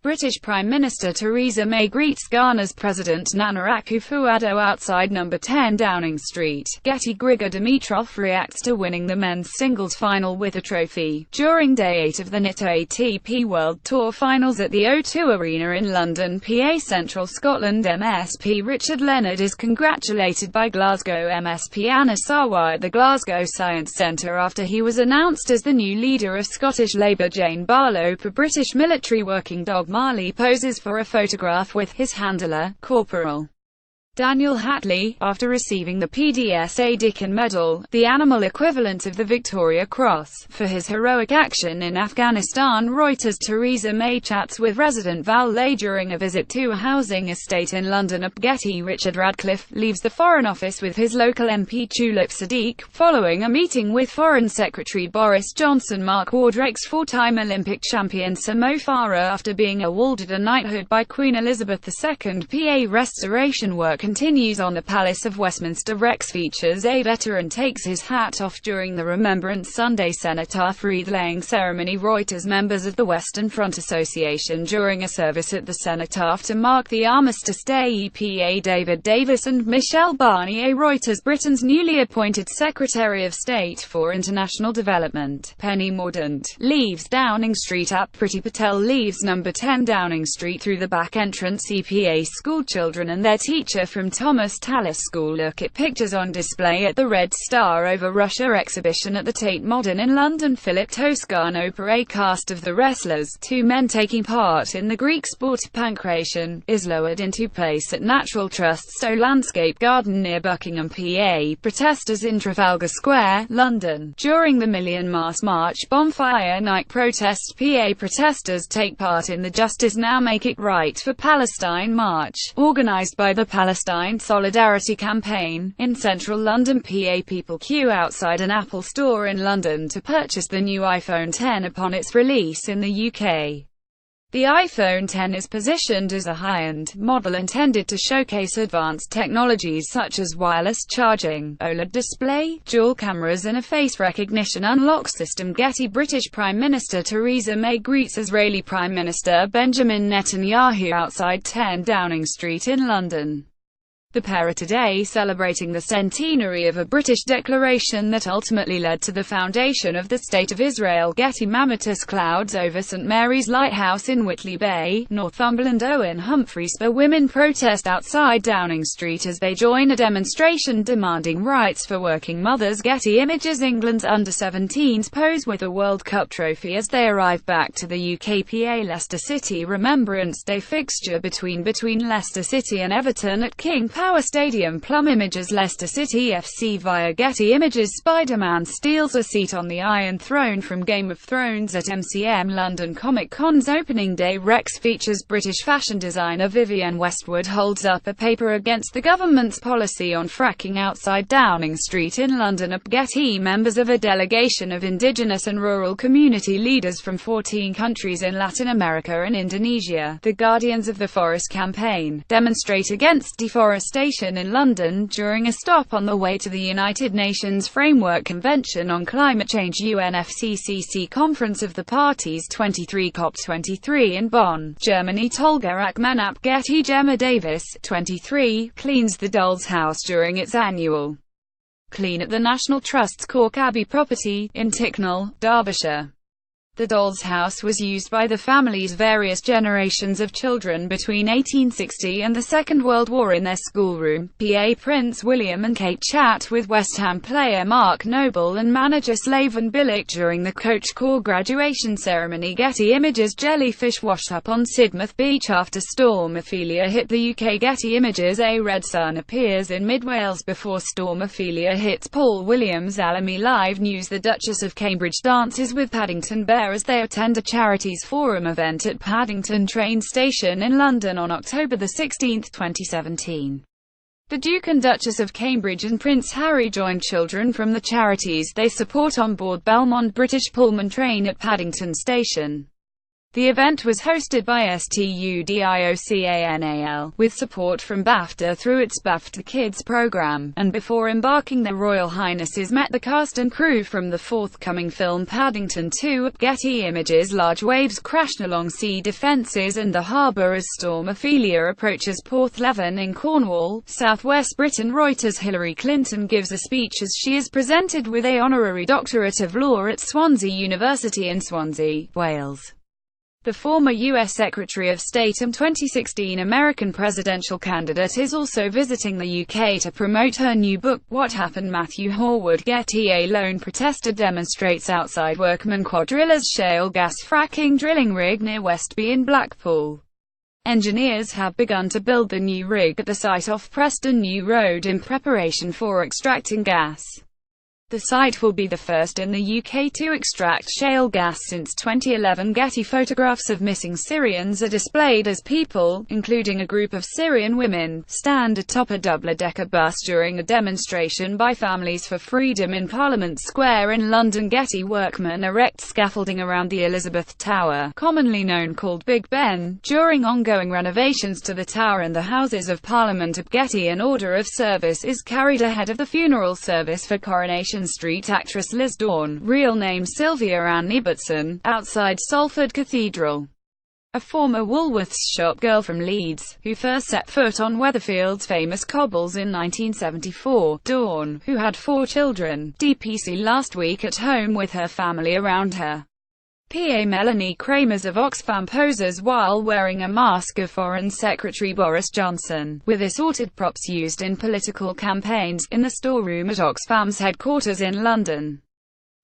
British Prime Minister Theresa May greets Ghana's President Nana AkufoAddo outside No. 10 Downing Street. Getty. Grigor. Dimitrov reacts to winning the men's singles final with a trophy. During Day 8 of the ATP World Tour Finals at the O2 Arena in London, PA Central Scotland, MSP Richard Leonard is congratulated by Glasgow MSP Anna Sawa at the Glasgow Science Centre after he was announced as the new leader of Scottish Labour. Jane Barlow. British military working dog Marley poses for a photograph with his handler, Corporal Daniel Hatley, after receiving the PDSA Dickin Medal, the animal equivalent of the Victoria Cross, for his heroic action in Afghanistan. Reuters. Theresa May chats with resident Val Lay during a visit to a housing estate in London. Getty. Richard Radcliffe leaves the Foreign Office with his local MP Tulip Sadiq, following a meeting with Foreign Secretary Boris Johnson. Mark Wardrake's four-time Olympic champion Sir Mo Farah after being awarded a knighthood by Queen Elizabeth II. PA restoration work continues on the Palace of Westminster. Rex features a veteran takes his hat off during the Remembrance Sunday cenotaph wreath-laying ceremony. Reuters. Members of the Western Front Association during a service at the cenotaph to mark the Armistice Day. EPA David Davis and Michelle Barnier. Reuters. Britain's newly appointed Secretary of State for International Development, Penny Mordaunt, leaves Downing Street. Priti Patel leaves No. 10 Downing Street through the back entrance. EPA schoolchildren and their teacher from Thomas Tallis School look at pictures on display at the Red Star Over Russia exhibition at the Tate Modern in London. Philip Toscano. A cast of The Wrestlers, two men taking part in the Greek sport pankration, is lowered into place at Natural Trust Stowe Landscape Garden near Buckingham, PA. Protesters in Trafalgar Square, London. During the Million Mast March bonfire night protest, PA protesters take part in the Justice Now Make It Right for Palestine march, organised by the Palestine Solidarity Campaign. In central London, PA people queue outside an Apple store in London to purchase the new iPhone X upon its release in the UK. The iPhone X is positioned as a high-end model intended to showcase advanced technologies such as wireless charging, OLED display, dual cameras and a face recognition unlock system. Getty. British Prime Minister Theresa May greets Israeli Prime Minister Benjamin Netanyahu outside 10 Downing Street in London. The pair are today celebrating the centenary of a British declaration that ultimately led to the foundation of the State of Israel. Getty. Mammotus clouds over St Mary's Lighthouse in Whitley Bay, Northumberland. Owen Humphreys. Women protest outside Downing Street as they join a demonstration demanding rights for working mothers. Getty Images. England's under-17s pose with a World Cup trophy as they arrive back to the UK. PA Leicester City Remembrance Day fixture between Leicester City and Everton at King Power Stadium. Plum Images. Leicester City FC via Getty Images. Spider-Man steals a seat on the Iron Throne from Game of Thrones at MCM London Comic Con's opening day. Rex features British fashion designer Vivienne Westwood holds up a paper against the government's policy on fracking outside Downing Street in London. Getty. Members of a delegation of indigenous and rural community leaders from 14 countries in Latin America and Indonesia, the Guardians of the Forest campaign, demonstrate against deforestation in London during a stop on the way to the United Nations Framework Convention on Climate Change UNFCCC Conference of the Parties 23 COP23 in Bonn, Germany. Tolga Akmanap. Getty. Gemma Davis, 23, cleans the Doll's House during its annual clean at the National Trust's Cork Abbey property, in Ticknall, Derbyshire. The Doll's House was used by the family's various generations of children between 1860 and the Second World War in their schoolroom. PA Prince William and Kate chat with West Ham player Mark Noble and manager Slaven Bilic during the Coach Corps graduation ceremony. Getty Images. Jellyfish wash up on Sidmouth Beach after Storm Ophelia hit the UK. Getty Images. A red sun appears in mid-Wales before Storm Ophelia hits. Paul Williams. Alamy Live News. The Duchess of Cambridge dances with Paddington Bear as they attend a Charities Forum event at Paddington train station in London on October 16, 2017. The Duke and Duchess of Cambridge and Prince Harry joined children from the charities they support on board Belmont British Pullman train at Paddington station. The event was hosted by STUDIOCANAL, with support from BAFTA through its BAFTA Kids program, and before embarking their Royal Highnesses met the cast and crew from the forthcoming film Paddington 2. Getty Images. Large waves crashed along sea defences and the harbour as Storm Ophelia approaches Porthleven in Cornwall, southwest Britain. Reuters. Hillary Clinton gives a speech as she is presented with an honorary doctorate of law at Swansea University in Swansea, Wales. The former U.S. Secretary of State and 2016 American presidential candidate is also visiting the UK to promote her new book, What Happened. Matthew Horwood. Getty. A lone protester demonstrates outside Workman Quadrilla's shale gas fracking drilling rig near Westby in Blackpool. Engineers have begun to build the new rig at the site off Preston New Road in preparation for extracting gas. The site will be the first in the UK to extract shale gas since 2011. Getty. Photographs of missing Syrians are displayed as people, including a group of Syrian women, stand atop a double-decker bus during a demonstration by Families for Freedom in Parliament Square in London. Getty. Workmen erect scaffolding around the Elizabeth Tower, commonly known called Big Ben, during ongoing renovations to the tower and the Houses of Parliament at Getty. An order of service is carried ahead of the funeral service for Coronation Street actress Liz Dawn, real name Sylvia Ann Ibbotson, outside Salford Cathedral. A former Woolworths shop girl from Leeds, who first set foot on Weatherfield's famous cobbles in 1974, Dawn, who had 4 children, DPC last week at home with her family around her. PA Melanie Kramers of Oxfam poses while wearing a mask of Foreign Secretary Boris Johnson, with assorted props used in political campaigns, in the storeroom at Oxfam's headquarters in London.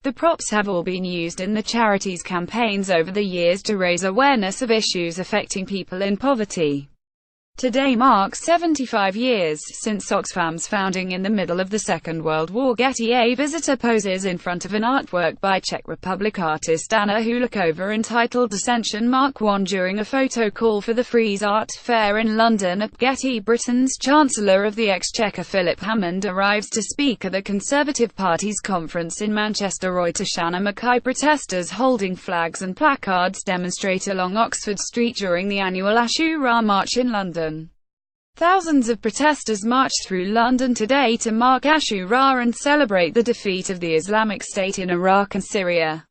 The props have all been used in the charity's campaigns over the years to raise awareness of issues affecting people in poverty. Today marks 75 years since Oxfam's founding in the middle of the Second World War. Getty. A visitor poses in front of an artwork by Czech Republic artist Anna Hulakova entitled Ascension Mark I during a photo call for the Frieze Art Fair in London. At Getty. Britain's Chancellor of the Exchequer Philip Hammond arrives to speak at the Conservative Party's conference in Manchester. Reuters. Shanna Mackay. Protesters holding flags and placards demonstrate along Oxford Street during the annual Ashura March in London. Thousands of protesters marched through London today to mark Ashura and celebrate the defeat of the Islamic State in Iraq and Syria.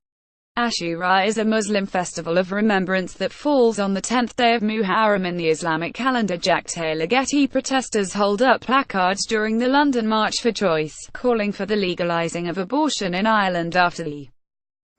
Ashura is a Muslim festival of remembrance that falls on the 10th day of Muharram in the Islamic calendar. Jack Taylor. Getty. Protesters hold up placards during the London March for Choice, calling for the legalising of abortion in Ireland after the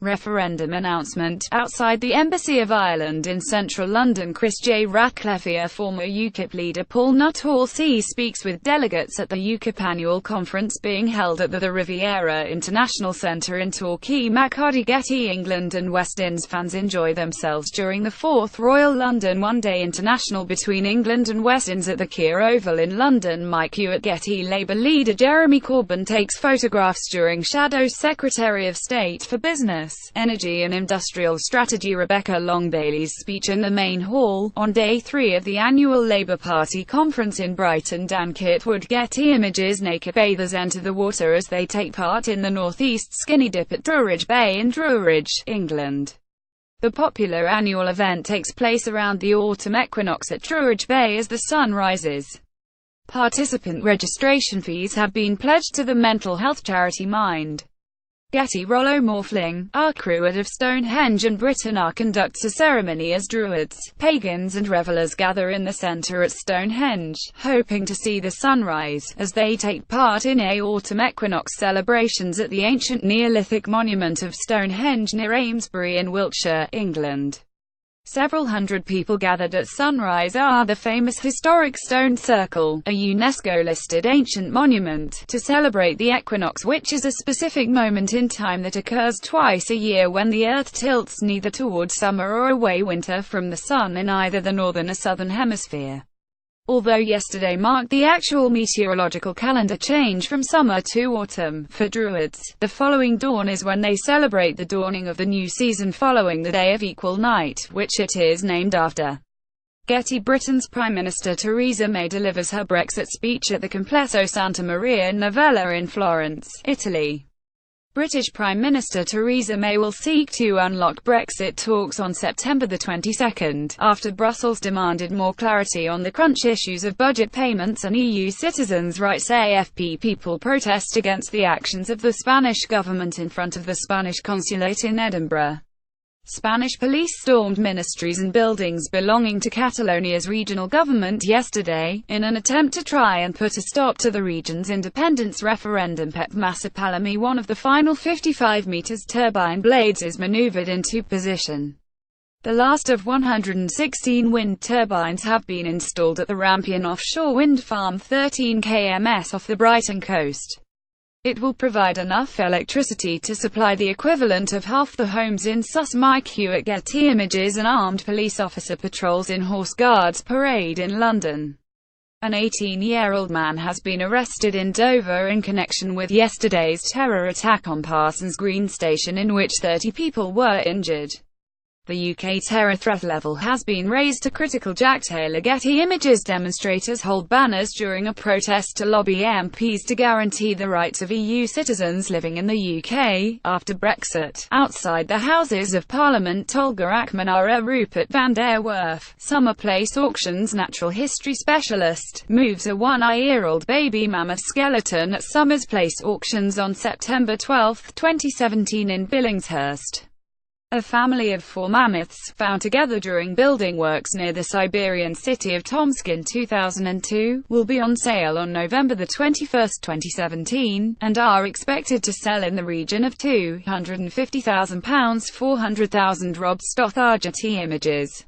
referendum announcement. Outside the Embassy of Ireland in central London, Chris J. Ratcliffe. Former UKIP leader Paul Nuttall speaks with delegates at the UKIP annual conference being held at the Riviera International Centre in Torquay. Maccardy. Getty. England and West Indies fans enjoy themselves during the 4th Royal London One-Day International between England and West Indies at the Kia Oval in London. Mike Hewitt. Getty. Labour leader Jeremy Corbyn takes photographs during Shadow Secretary of State for Business, Energy and Industrial Strategy Rebecca Long-Bailey's speech in the main hall, on day 3 of the annual Labour Party conference in Brighton. Dan Kitwood. Getty Images. Naked bathers enter the water as they take part in the North East Skinny Dip at Druridge Bay in Druridge, England. The popular annual event takes place around the autumn equinox at Druridge Bay as the sun rises. Participant registration fees have been pledged to the mental health charity Mind. Getty. Rollo Morfling, Arcruad of Stonehenge and Britain conducts a ceremony as Druids, pagans and revellers gather in the centre at Stonehenge, hoping to see the sunrise, as they take part in autumn equinox celebrations at the ancient Neolithic monument of Stonehenge near Amesbury in Wiltshire, England. Several hundred people gathered at sunrise are the famous historic Stone Circle, a UNESCO-listed ancient monument, to celebrate the equinox, which is a specific moment in time that occurs twice a year when the Earth tilts neither toward summer or away winter from the Sun in either the northern or southern hemisphere. Although yesterday marked the actual meteorological calendar change from summer to autumn, for Druids, the following dawn is when they celebrate the dawning of the new season following the Day of Equal Night, which it is named after. Getty. Britain's Prime Minister Theresa May delivers her Brexit speech at the Complesso Santa Maria Novella in Florence, Italy. British Prime Minister Theresa May will seek to unlock Brexit talks on September the 22nd, after Brussels demanded more clarity on the crunch issues of budget payments and EU citizens' rights. AFP people protest against the actions of the Spanish government in front of the Spanish consulate in Edinburgh. Spanish police stormed ministries and buildings belonging to Catalonia's regional government yesterday, in an attempt to try and put a stop to the region's independence referendum. Pep Masapalami, one of the final 55 meters turbine blades, is maneuvered into position. The last of 116 wind turbines have been installed at the Rampion offshore wind farm 13 km off the Brighton coast. It will provide enough electricity to supply the equivalent of half the homes in Sussex. At Getty Images, an armed police officer patrols in Horse Guards Parade in London. An 18-year-old man has been arrested in Dover in connection with yesterday's terror attack on Parsons Green Station, in which 30 people were injured. The UK terror threat level has been raised to critical. Jack Taylor. Getty Images. Demonstrators hold banners during a protest to lobby MPs to guarantee the rights of EU citizens living in the UK after Brexit. Outside the Houses of Parliament, Tolga Akmanara. Rupert van der Werf, Summer Place Auctions natural history specialist, moves a one-year-old baby mammoth skeleton at Summers Place Auctions on September 12, 2017 in Billingshurst. A family of 4 mammoths, found together during building works near the Siberian city of Tomsk in 2002, will be on sale on November 21, 2017, and are expected to sell in the region of £250,000. 400,000. Rob Stothard. Getty Images.